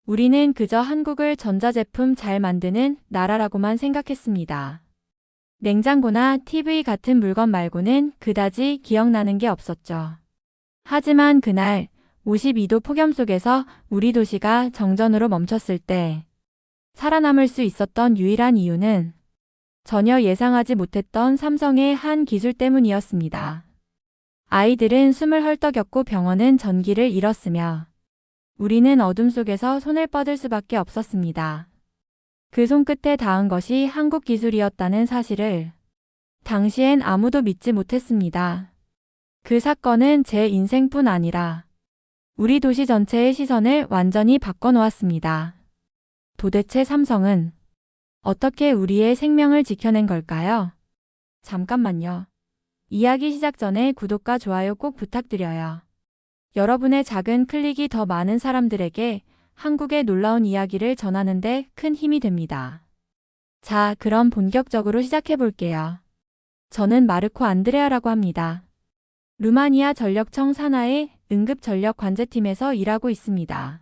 우리는 그저 한국을 전자제품 잘 만드는 나라라고만 생각했습니다. 냉장고나 TV 같은 물건 말고는 그다지 기억나는 게 없었죠. 하지만 그날 52도 폭염 속에서 우리 도시가 정전으로 멈췄을 때 살아남을 수 있었던 유일한 이유는 전혀 예상하지 못했던 삼성의 한 기술 때문이었습니다. 아이들은 숨을 헐떡였고 병원은 전기를 잃었으며 우리는 어둠 속에서 손을 뻗을 수밖에 없었습니다. 그 손끝에 닿은 것이 한국 기술이었다는 사실을 당시엔 아무도 믿지 못했습니다. 그 사건은 제 인생뿐 아니라 우리 도시 전체의 시선을 완전히 바꿔놓았습니다. 도대체 삼성은 어떻게 우리의 생명을 지켜낸 걸까요? 잠깐만요. 이야기 시작 전에 구독과 좋아요 꼭 부탁드려요. 여러분의 작은 클릭이 더 많은 사람들에게 한국의 놀라운 이야기를 전하는 데 큰 힘이 됩니다. 자, 그럼 본격적으로 시작해 볼게요. 저는 마르코 안드레아라고 합니다. 루마니아 전력청 산하의 응급전력관제팀에서 일하고 있습니다.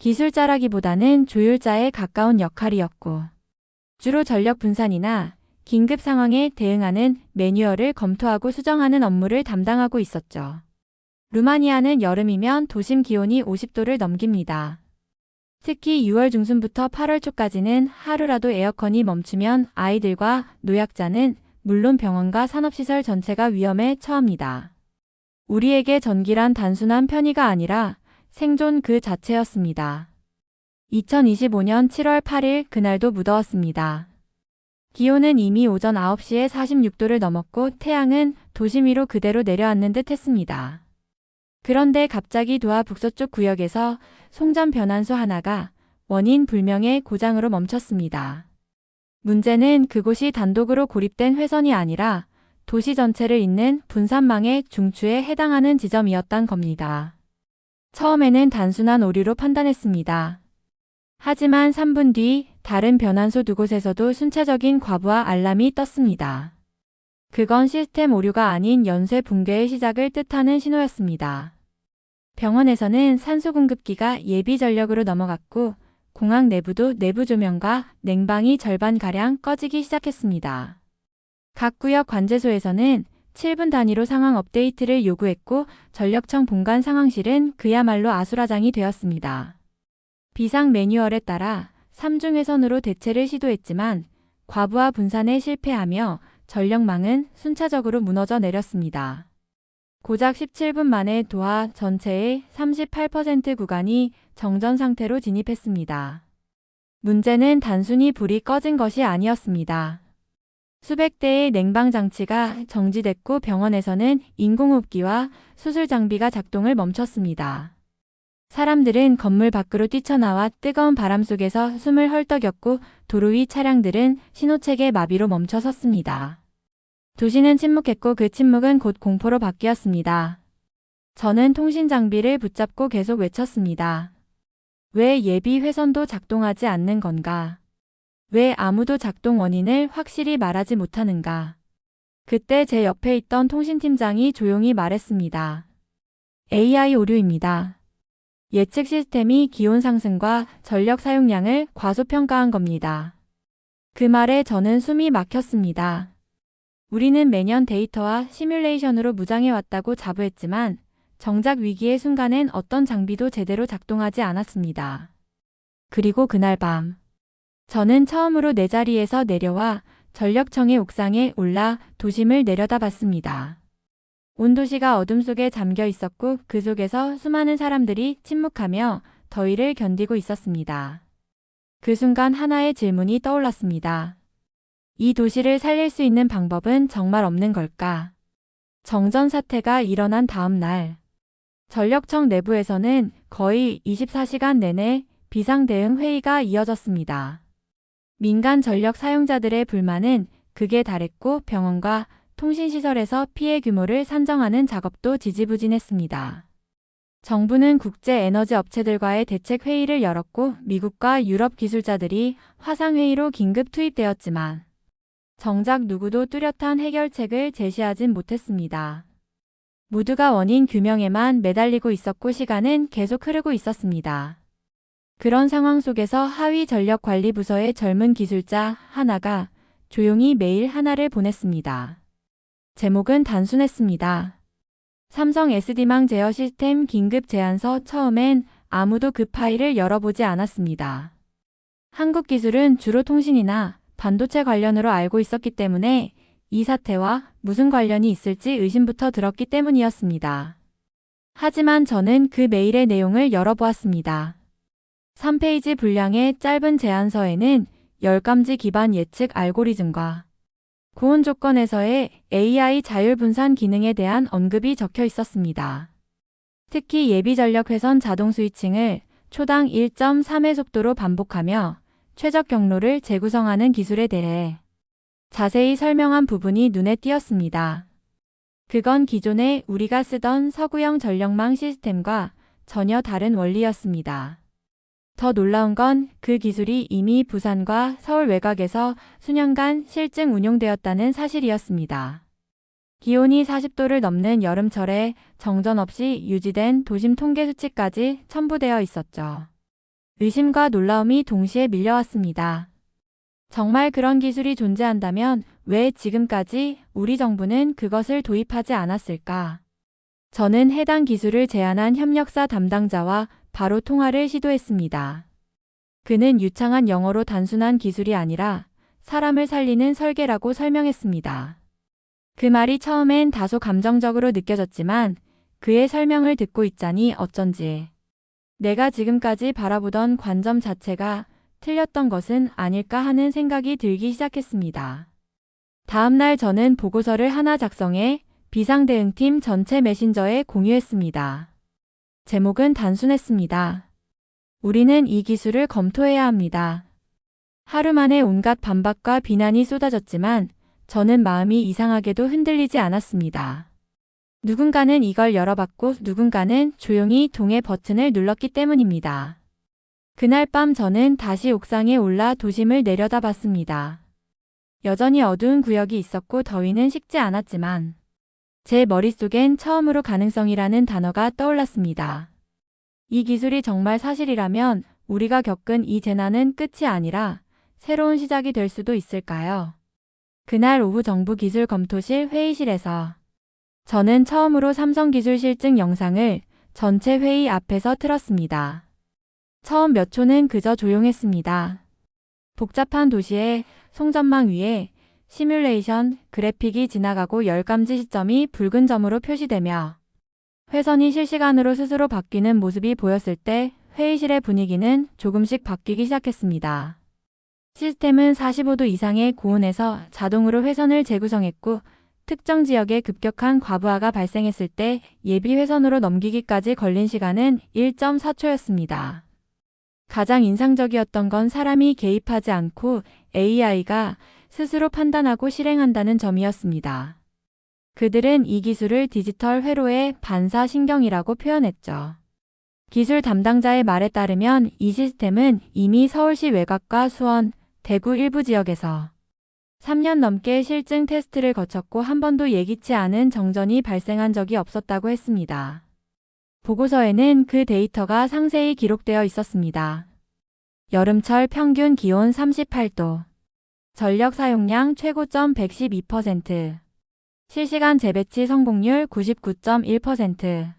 기술자라기보다는 조율자에 가까운 역할이었고, 주로 전력 분산이나 긴급 상황에 대응하는 매뉴얼을 검토하고 수정하는 업무를 담당하고 있었죠. 루마니아는 여름이면 도심 기온이 50도를 넘깁니다. 특히 6월 중순부터 8월 초까지는 하루라도 에어컨이 멈추면 아이들과 노약자는 물론 병원과 산업시설 전체가 위험에 처합니다. 우리에게 전기란 단순한 편의가 아니라 생존 그 자체였습니다. 2025년 7월 8일 그날도 무더웠습니다. 기온은 이미 오전 9시에 46도를 넘었고 태양은 도심 위로 그대로 내려앉는 듯 했습니다. 그런데 갑자기 도하 북서쪽 구역에서 송전 변환소 하나가 원인 불명의 고장으로 멈췄습니다. 문제는 그곳이 단독으로 고립된 회선이 아니라 도시 전체를 잇는 분산망의 중추에 해당하는 지점이었단 겁니다. 처음에는 단순한 오류로 판단했습니다. 하지만 3분 뒤 다른 변환소 두 곳에서도 순차적인 과부하 알람이 떴습니다. 그건 시스템 오류가 아닌 연쇄 붕괴의 시작을 뜻하는 신호였습니다. 병원에서는 산소 공급기가 예비 전력으로 넘어갔고 공항 내부도 내부 조명과 냉방이 절반가량 꺼지기 시작했습니다. 각 구역 관제소에서는 7분 단위로 상황 업데이트를 요구했고 전력청 본관 상황실은 그야말로 아수라장이 되었습니다. 비상 매뉴얼에 따라 3중 회선으로 대체를 시도했지만 과부하 분산에 실패하며 전력망은 순차적으로 무너져 내렸습니다. 고작 17분 만에 도하 전체의 38% 구간이 정전 상태로 진입했습니다. 문제는 단순히 불이 꺼진 것이 아니었습니다. 수백 대의 냉방 장치가 정지됐고 병원에서는 인공호흡기와 수술 장비가 작동을 멈췄습니다. 사람들은 건물 밖으로 뛰쳐나와 뜨거운 바람 속에서 숨을 헐떡였고 도로 위 차량들은 신호체계 마비로 멈춰 섰습니다. 도시는 침묵했고 그 침묵은 곧 공포로 바뀌었습니다. 저는 통신 장비를 붙잡고 계속 외쳤습니다. 왜 예비 회선도 작동하지 않는 건가? 왜 아무도 작동 원인을 확실히 말하지 못하는가? 그때 제 옆에 있던 통신팀장이 조용히 말했습니다. AI 오류입니다. 예측 시스템이 기온 상승과 전력 사용량을 과소평가한 겁니다. 그 말에 저는 숨이 막혔습니다. 우리는 매년 데이터와 시뮬레이션으로 무장해왔다고 자부했지만 정작 위기의 순간엔 어떤 장비도 제대로 작동하지 않았습니다. 그리고 그날 밤 저는 처음으로 내 자리에서 내려와 전력청의 옥상에 올라 도심을 내려다봤습니다. 온 도시가 어둠 속에 잠겨 있었고 그 속에서 수많은 사람들이 침묵하며 더위를 견디고 있었습니다. 그 순간 하나의 질문이 떠올랐습니다. 이 도시를 살릴 수 있는 방법은 정말 없는 걸까? 정전 사태가 일어난 다음 날, 전력청 내부에서는 거의 24시간 내내 비상대응 회의가 이어졌습니다. 민간 전력 사용자들의 불만은 극에 달했고 병원과 통신시설에서 피해 규모를 산정하는 작업도 지지부진했습니다. 정부는 국제 에너지 업체들과의 대책 회의를 열었고 미국과 유럽 기술자들이 화상회의로 긴급 투입되었지만 정작 누구도 뚜렷한 해결책을 제시하진 못했습니다. 모두가 원인 규명에만 매달리고 있었고 시간은 계속 흐르고 있었습니다. 그런 상황 속에서 하위 전력관리부서의 젊은 기술자 하나가 조용히 메일 하나를 보냈습니다. 제목은 단순했습니다. 삼성 SD망 제어 시스템 긴급 제안서. 처음엔 아무도 그 파일을 열어보지 않았습니다. 한국 기술은 주로 통신이나 반도체 관련으로 알고 있었기 때문에 이 사태와 무슨 관련이 있을지 의심부터 들었기 때문이었습니다. 하지만 저는 그 메일의 내용을 열어보았습니다. 3페이지 분량의 짧은 제안서에는 열감지 기반 예측 알고리즘과 고온 조건에서의 AI 자율 분산 기능에 대한 언급이 적혀 있었습니다. 특히 예비 전력 회선 자동 스위칭을 초당 1.3의 속도로 반복하며 최적 경로를 재구성하는 기술에 대해 자세히 설명한 부분이 눈에 띄었습니다. 그건 기존에 우리가 쓰던 서구형 전력망 시스템과 전혀 다른 원리였습니다. 더 놀라운 건 그 기술이 이미 부산과 서울 외곽에서 수년간 실증 운용되었다는 사실이었습니다. 기온이 40도를 넘는 여름철에 정전 없이 유지된 도심 통계 수치까지 첨부되어 있었죠. 의심과 놀라움이 동시에 밀려왔습니다. 정말 그런 기술이 존재한다면 왜 지금까지 우리 정부는 그것을 도입하지 않았을까? 저는 해당 기술을 제안한 협력사 담당자와 바로 통화를 시도했습니다. 그는 유창한 영어로 단순한 기술이 아니라 사람을 살리는 설계라고 설명했습니다. 그 말이 처음엔 다소 감정적으로 느껴졌지만 그의 설명을 듣고 있자니 어쩐지 내가 지금까지 바라보던 관점 자체가 틀렸던 것은 아닐까 하는 생각이 들기 시작했습니다. 다음 날 저는 보고서를 하나 작성해 비상대응팀 전체 메신저에 공유했습니다. 제목은 단순했습니다. 우리는 이 기술을 검토해야 합니다. 하루 만에 온갖 반박과 비난이 쏟아졌지만 저는 마음이 이상하게도 흔들리지 않았습니다. 누군가는 이걸 열어봤고 누군가는 조용히 동의 버튼을 눌렀기 때문입니다. 그날 밤 저는 다시 옥상에 올라 도심을 내려다봤습니다. 여전히 어두운 구역이 있었고 더위는 식지 않았지만 제 머릿속엔 처음으로 가능성이라는 단어가 떠올랐습니다. 이 기술이 정말 사실이라면 우리가 겪은 이 재난은 끝이 아니라 새로운 시작이 될 수도 있을까요? 그날 오후 정부기술검토실 회의실에서 저는 처음으로 삼성기술 실증 영상을 전체 회의 앞에서 틀었습니다. 처음 몇 초는 그저 조용했습니다. 복잡한 도시의 송전망 위에 시뮬레이션 그래픽이 지나가고 열감지 시점이 붉은 점으로 표시되며 회선이 실시간으로 스스로 바뀌는 모습이 보였을 때 회의실의 분위기는 조금씩 바뀌기 시작했습니다. 시스템은 45도 이상의 고온에서 자동으로 회선을 재구성했고 특정 지역에 급격한 과부하가 발생했을 때 예비 회선으로 넘기기까지 걸린 시간은 1.4초였습니다. 가장 인상적이었던 건 사람이 개입하지 않고 AI가 스스로 판단하고 실행한다는 점이었습니다. 그들은 이 기술을 디지털 회로의 반사신경이라고 표현했죠. 기술 담당자의 말에 따르면 이 시스템은 이미 서울시 외곽과 수원, 대구 일부 지역에서 3년 넘게 실증 테스트를 거쳤고 한 번도 예기치 않은 정전이 발생한 적이 없었다고 했습니다. 보고서에는 그 데이터가 상세히 기록되어 있었습니다. 여름철 평균 기온 38도, 전력 사용량 최고점 112%, 실시간 재배치 성공률 99.1%.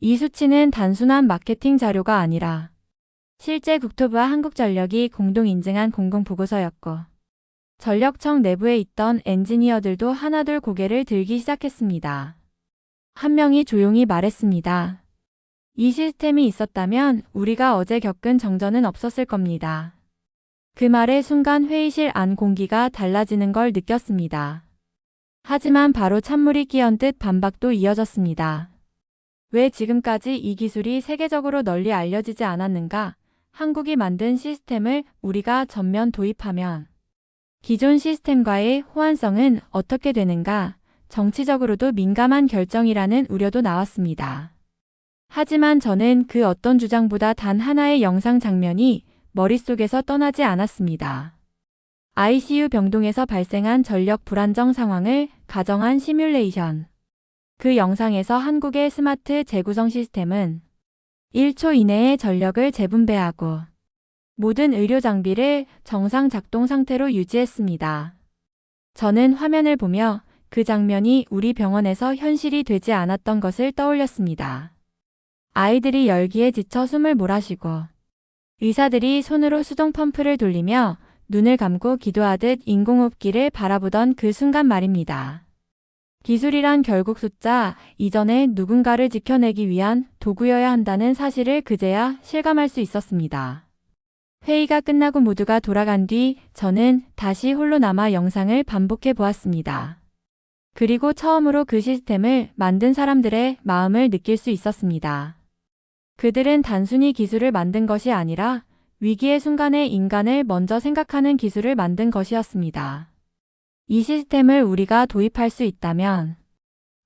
이 수치는 단순한 마케팅 자료가 아니라 실제 국토부와 한국전력이 공동 인증한 공공보고서였고 전력청 내부에 있던 엔지니어들도 하나둘 고개를 들기 시작했습니다. 한 명이 조용히 말했습니다. 이 시스템이 있었다면 우리가 어제 겪은 정전은 없었을 겁니다. 그 말의 순간 회의실 안 공기가 달라지는 걸 느꼈습니다. 하지만 바로 찬물이 끼얹듯 반박도 이어졌습니다. 왜 지금까지 이 기술이 세계적으로 널리 알려지지 않았는가? 한국이 만든 시스템을 우리가 전면 도입하면 기존 시스템과의 호환성은 어떻게 되는가? 정치적으로도 민감한 결정이라는 우려도 나왔습니다. 하지만 저는 그 어떤 주장보다 단 하나의 영상 장면이 머릿속에서 떠나지 않았습니다. ICU 병동에서 발생한 전력 불안정 상황을 가정한 시뮬레이션. 그 영상에서 한국의 스마트 재구성 시스템은 1초 이내에 전력을 재분배하고 모든 의료 장비를 정상 작동 상태로 유지했습니다. 저는 화면을 보며 그 장면이 우리 병원에서 현실이 되지 않았던 것을 떠올렸습니다. 아이들이 열기에 지쳐 숨을 몰아쉬고 의사들이 손으로 수동 펌프를 돌리며 눈을 감고 기도하듯 인공호흡기를 바라보던 그 순간 말입니다. 기술이란 결국 숫자 이전에 누군가를 지켜내기 위한 도구여야 한다는 사실을 그제야 실감할 수 있었습니다. 회의가 끝나고 모두가 돌아간 뒤 저는 다시 홀로 남아 영상을 반복해 보았습니다. 그리고 처음으로 그 시스템을 만든 사람들의 마음을 느낄 수 있었습니다. 그들은 단순히 기술을 만든 것이 아니라 위기의 순간에 인간을 먼저 생각하는 기술을 만든 것이었습니다. 이 시스템을 우리가 도입할 수 있다면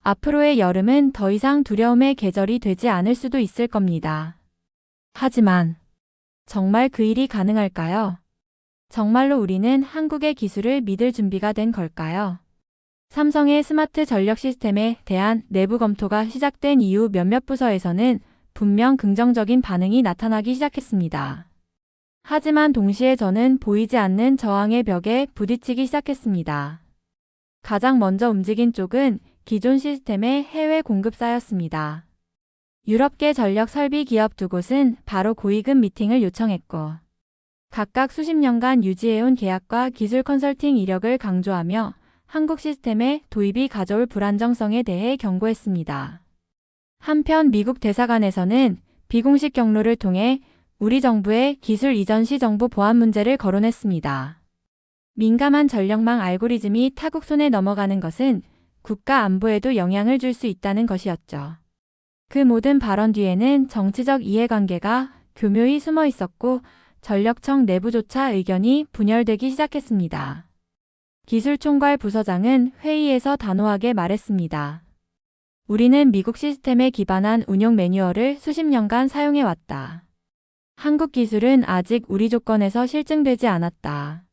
앞으로의 여름은 더 이상 두려움의 계절이 되지 않을 수도 있을 겁니다. 하지만 정말 그 일이 가능할까요? 정말로 우리는 한국의 기술을 믿을 준비가 된 걸까요? 삼성의 스마트 전력 시스템에 대한 내부 검토가 시작된 이후 몇몇 부서에서는 분명 긍정적인 반응이 나타나기 시작했습니다. 하지만 동시에 저는 보이지 않는 저항의 벽에 부딪히기 시작했습니다. 가장 먼저 움직인 쪽은 기존 시스템의 해외 공급사였습니다. 유럽계 전력 설비 기업 두 곳은 바로 고위급 미팅을 요청했고 각각 수십 년간 유지해온 계약과 기술 컨설팅 이력을 강조하며 한국 시스템의 도입이 가져올 불안정성에 대해 경고했습니다. 한편 미국 대사관에서는 비공식 경로를 통해 우리 정부의 기술 이전 시 정보 보안 문제를 거론했습니다. 민감한 전력망 알고리즘이 타국 손에 넘어가는 것은 국가 안보에도 영향을 줄 수 있다는 것이었죠. 그 모든 발언 뒤에는 정치적 이해관계가 교묘히 숨어 있었고 전력청 내부조차 의견이 분열되기 시작했습니다. 기술총괄 부서장은 회의에서 단호하게 말했습니다. 우리는 미국 시스템에 기반한 운용 매뉴얼을 수십 년간 사용해왔다. 한국 기술은 아직 우리 조건에서 실증되지 않았다.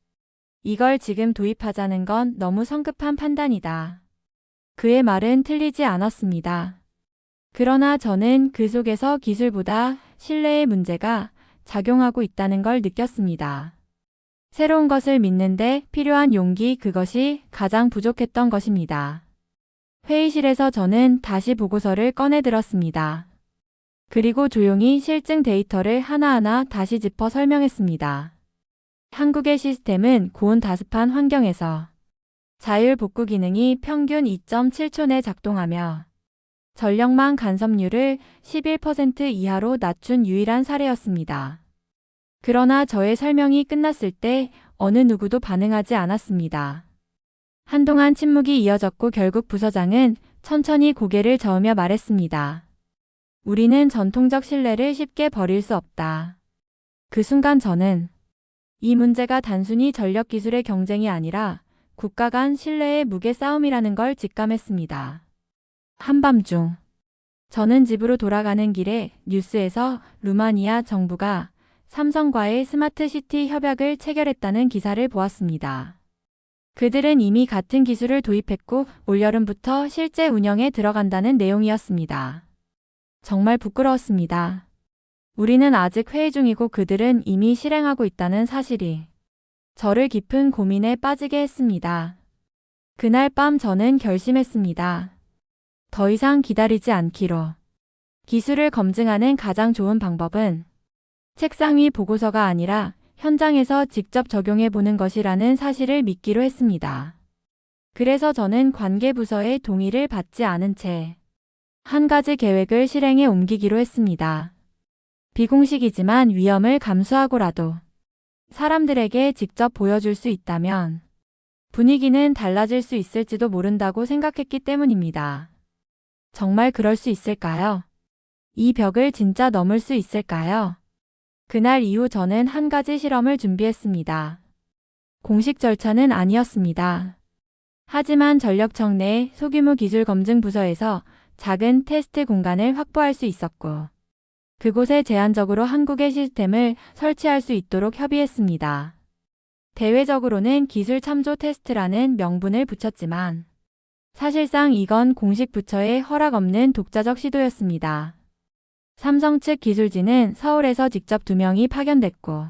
이걸 지금 도입하자는 건 너무 성급한 판단이다. 그의 말은 틀리지 않았습니다. 그러나 저는 그 속에서 기술보다 신뢰의 문제가 작용하고 있다는 걸 느꼈습니다. 새로운 것을 믿는데 필요한 용기, 그것이 가장 부족했던 것입니다. 회의실에서 저는 다시 보고서를 꺼내 들었습니다. 그리고 조용히 실증 데이터를 하나하나 다시 짚어 설명했습니다. 한국의 시스템은 고온다습한 환경에서 자율 복구 기능이 평균 2.7초 내 작동하며 전력망 간섭률을 11% 이하로 낮춘 유일한 사례였습니다. 그러나 저의 설명이 끝났을 때 어느 누구도 반응하지 않았습니다. 한동안 침묵이 이어졌고 결국 부서장은 천천히 고개를 저으며 말했습니다. 우리는 전통적 신뢰를 쉽게 버릴 수 없다. 그 순간 저는 이 문제가 단순히 전력 기술의 경쟁이 아니라 국가 간 신뢰의 무게 싸움이라는 걸 직감했습니다. 한밤중 저는 집으로 돌아가는 길에 뉴스에서 루마니아 정부가 삼성과의 스마트시티 협약을 체결했다는 기사를 보았습니다. 그들은 이미 같은 기술을 도입했고 올여름부터 실제 운영에 들어간다는 내용이었습니다. 정말 부끄러웠습니다. 우리는 아직 회의 중이고 그들은 이미 실행하고 있다는 사실이 저를 깊은 고민에 빠지게 했습니다. 그날 밤 저는 결심했습니다. 더 이상 기다리지 않기로. 기술을 검증하는 가장 좋은 방법은 책상 위 보고서가 아니라 현장에서 직접 적용해 보는 것이라는 사실을 믿기로 했습니다. 그래서 저는 관계부서의 동의를 받지 않은 채 한 가지 계획을 실행에 옮기기로 했습니다. 비공식이지만 위험을 감수하고라도 사람들에게 직접 보여줄 수 있다면 분위기는 달라질 수 있을지도 모른다고 생각했기 때문입니다. 정말 그럴 수 있을까요? 이 벽을 진짜 넘을 수 있을까요? 그날 이후 저는 한 가지 실험을 준비했습니다. 공식 절차는 아니었습니다. 하지만 전력청 내 소규모 기술 검증 부서에서 작은 테스트 공간을 확보할 수 있었고 그곳에 제한적으로 한국의 시스템을 설치할 수 있도록 협의했습니다. 대외적으로는 기술 참조 테스트라는 명분을 붙였지만 사실상 이건 공식 부처의 허락 없는 독자적 시도였습니다. 삼성 측 기술진은 서울에서 직접 2명이 파견됐고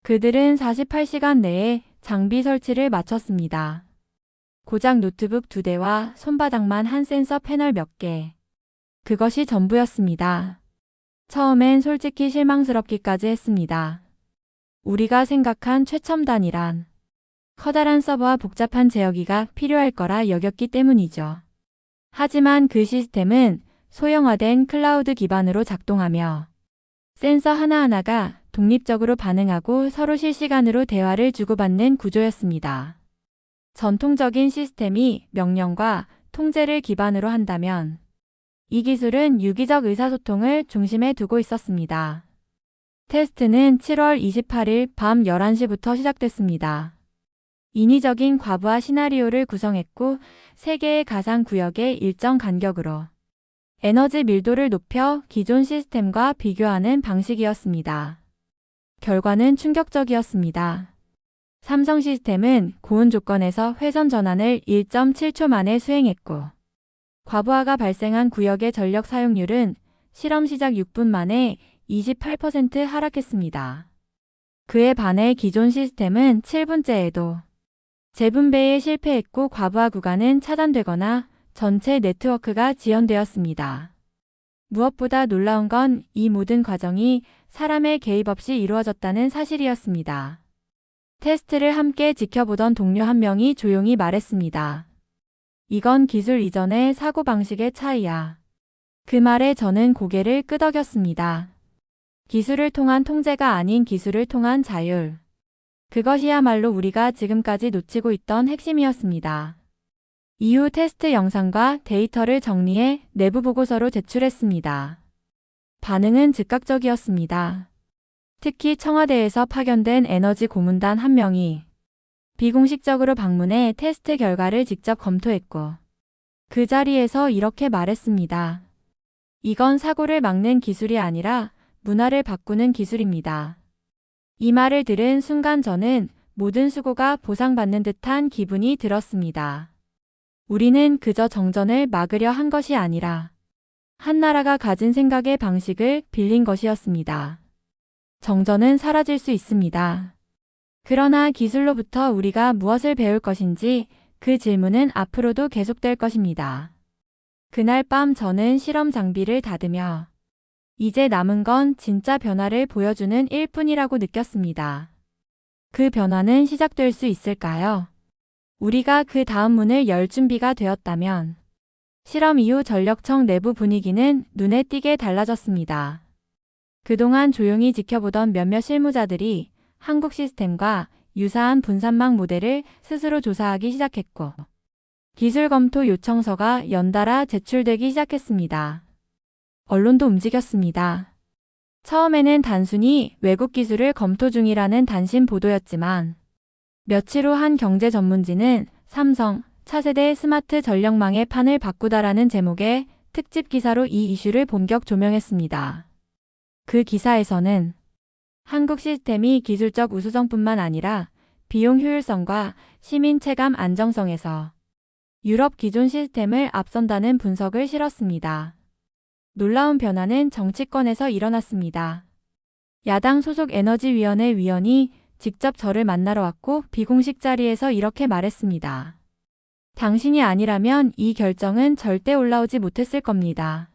그들은 48시간 내에 장비 설치를 마쳤습니다. 고작 노트북 2대와 손바닥만 한 센서 패널 몇 개. 그것이 전부였습니다. 처음엔 솔직히 실망스럽기까지 했습니다. 우리가 생각한 최첨단이란 커다란 서버와 복잡한 제어기가 필요할 거라 여겼기 때문이죠. 하지만 그 시스템은 소형화된 클라우드 기반으로 작동하며 센서 하나하나가 독립적으로 반응하고 서로 실시간으로 대화를 주고받는 구조였습니다. 전통적인 시스템이 명령과 통제를 기반으로 한다면 이 기술은 유기적 의사소통을 중심에 두고 있었습니다. 테스트는 7월 28일 밤 11시부터 시작됐습니다. 인위적인 과부하 시나리오를 구성했고 3개의 가상 구역의 일정 간격으로 에너지 밀도를 높여 기존 시스템과 비교하는 방식이었습니다. 결과는 충격적이었습니다. 삼성 시스템은 고온 조건에서 회선 전환을 1.7초 만에 수행했고 과부하가 발생한 구역의 전력 사용률은 실험 시작 6분 만에 28% 하락했습니다. 그에 반해 기존 시스템은 7분째에도 재분배에 실패했고 과부하 구간은 차단되거나 전체 네트워크가 지연되었습니다. 무엇보다 놀라운 건 이 모든 과정이 사람의 개입 없이 이루어졌다는 사실이었습니다. 테스트를 함께 지켜보던 동료 한 명이 조용히 말했습니다. 이건 기술 이전의 사고방식의 차이야. 그 말에 저는 고개를 끄덕였습니다. 기술을 통한 통제가 아닌 기술을 통한 자율. 그것이야말로 우리가 지금까지 놓치고 있던 핵심이었습니다. 이후 테스트 영상과 데이터를 정리해 내부 보고서로 제출했습니다. 반응은 즉각적이었습니다. 특히 청와대에서 파견된 에너지 고문단 한 명이 비공식적으로 방문해 테스트 결과를 직접 검토했고 그 자리에서 이렇게 말했습니다. 이건 사고를 막는 기술이 아니라 문화를 바꾸는 기술입니다. 이 말을 들은 순간 저는 모든 수고가 보상받는 듯한 기분이 들었습니다. 우리는 그저 정전을 막으려 한 것이 아니라 한 나라가 가진 생각의 방식을 빌린 것이었습니다. 정전은 사라질 수 있습니다. 그러나 기술로부터 우리가 무엇을 배울 것인지 그 질문은 앞으로도 계속될 것입니다. 그날 밤 저는 실험 장비를 닫으며 이제 남은 건 진짜 변화를 보여주는 일뿐이라고 느꼈습니다. 그 변화는 시작될 수 있을까요? 우리가 그 다음 문을 열 준비가 되었다면 실험 이후 전력청 내부 분위기는 눈에 띄게 달라졌습니다. 그동안 조용히 지켜보던 몇몇 실무자들이 한국 시스템과 유사한 분산망 모델을 스스로 조사하기 시작했고 기술 검토 요청서가 연달아 제출되기 시작했습니다. 언론도 움직였습니다. 처음에는 단순히 외국 기술을 검토 중이라는 단신 보도였지만 며칠 후 한 경제 전문지는 삼성, 차세대 스마트 전력망의 판을 바꾸다라는 제목의 특집 기사로 이 이슈를 본격 조명했습니다. 그 기사에서는 한국 시스템이 기술적 우수성뿐만 아니라 비용 효율성과 시민 체감 안정성에서 유럽 기존 시스템을 앞선다는 분석을 실었습니다. 놀라운 변화는 정치권에서 일어났습니다. 야당 소속 에너지위원회 위원이 직접 저를 만나러 왔고 비공식 자리에서 이렇게 말했습니다. 당신이 아니라면 이 결정은 절대 올라오지 못했을 겁니다.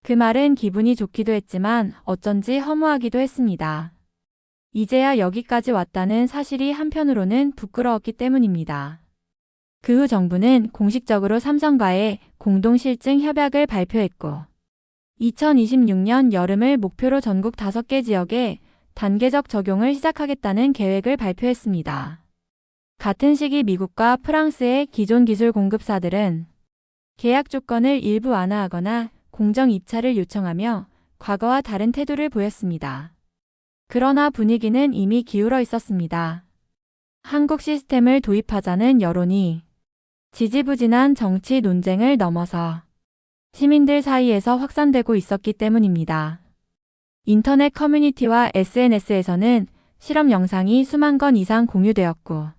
그 말은 기분이 좋기도 했지만 어쩐지 허무하기도 했습니다. 이제야 여기까지 왔다는 사실이 한편으로는 부끄러웠기 때문입니다. 그 후 정부는 공식적으로 삼성과의 공동실증 협약을 발표했고 2026년 여름을 목표로 전국 5개 지역에 단계적 적용을 시작하겠다는 계획을 발표했습니다. 같은 시기 미국과 프랑스의 기존 기술 공급사들은 계약 조건을 일부 완화하거나 공정 입찰을 요청하며 과거와 다른 태도를 보였습니다. 그러나 분위기는 이미 기울어 있었습니다. 한국 시스템을 도입하자는 여론이 지지부진한 정치 논쟁을 넘어서 시민들 사이에서 확산되고 있었기 때문입니다. 인터넷 커뮤니티와 SNS에서는 실험 영상이 수만 건 이상 공유되었고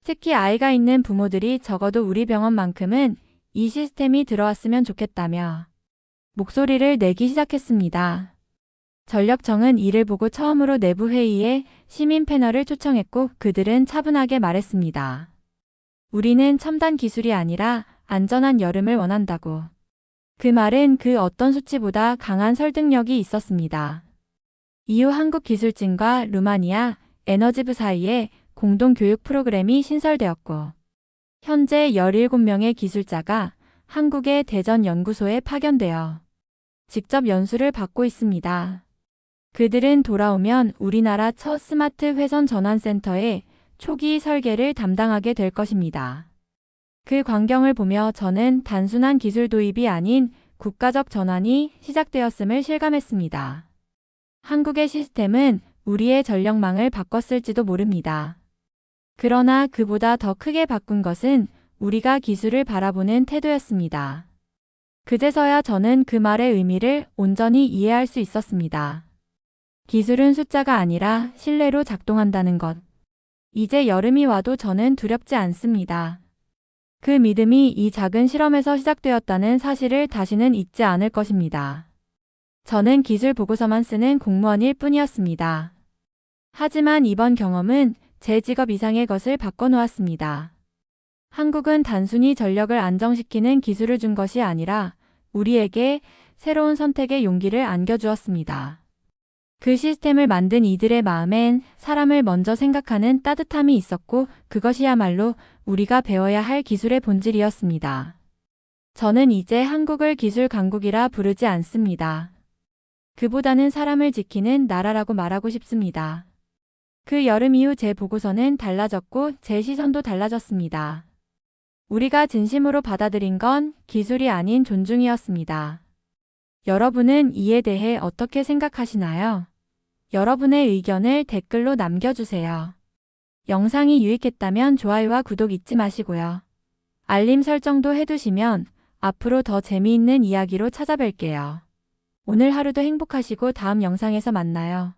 특히 아이가 있는 부모들이 적어도 우리 병원만큼은 이 시스템이 들어왔으면 좋겠다며 목소리를 내기 시작했습니다. 전력청은 이를 보고 처음으로 내부 회의에 시민 패널을 초청했고 그들은 차분하게 말했습니다. 우리는 첨단 기술이 아니라 안전한 여름을 원한다고. 그 말은 그 어떤 수치보다 강한 설득력이 있었습니다. 이후 한국기술진과 루마니아 에너지부 사이에 공동교육 프로그램이 신설되었고 현재 17명의 기술자가 한국의 대전연구소에 파견되어 직접 연수를 받고 있습니다. 그들은 돌아오면 우리나라 첫 스마트 회선 전환센터의 초기 설계를 담당하게 될 것입니다. 그 광경을 보며 저는 단순한 기술 도입이 아닌 국가적 전환이 시작되었음을 실감했습니다. 한국의 시스템은 우리의 전력망을 바꿨을지도 모릅니다. 그러나 그보다 더 크게 바꾼 것은 우리가 기술을 바라보는 태도였습니다. 그제서야 저는 그 말의 의미를 온전히 이해할 수 있었습니다. 기술은 숫자가 아니라 신뢰로 작동한다는 것. 이제 여름이 와도 저는 두렵지 않습니다. 그 믿음이 이 작은 실험에서 시작되었다는 사실을 다시는 잊지 않을 것입니다. 저는 기술 보고서만 쓰는 공무원일 뿐이었습니다. 하지만 이번 경험은 제 직업 이상의 것을 바꿔놓았습니다. 한국은 단순히 전력을 안정시키는 기술을 준 것이 아니라 우리에게 새로운 선택의 용기를 안겨주었습니다. 그 시스템을 만든 이들의 마음엔 사람을 먼저 생각하는 따뜻함이 있었고 그것이야말로 우리가 배워야 할 기술의 본질이었습니다. 저는 이제 한국을 기술 강국이라 부르지 않습니다. 그보다는 사람을 지키는 나라라고 말하고 싶습니다. 그 여름 이후 제 보고서는 달라졌고 제 시선도 달라졌습니다. 우리가 진심으로 받아들인 건 기술이 아닌 존중이었습니다. 여러분은 이에 대해 어떻게 생각하시나요? 여러분의 의견을 댓글로 남겨주세요. 영상이 유익했다면 좋아요와 구독 잊지 마시고요. 알림 설정도 해두시면 앞으로 더 재미있는 이야기로 찾아뵐게요. 오늘 하루도 행복하시고 다음 영상에서 만나요.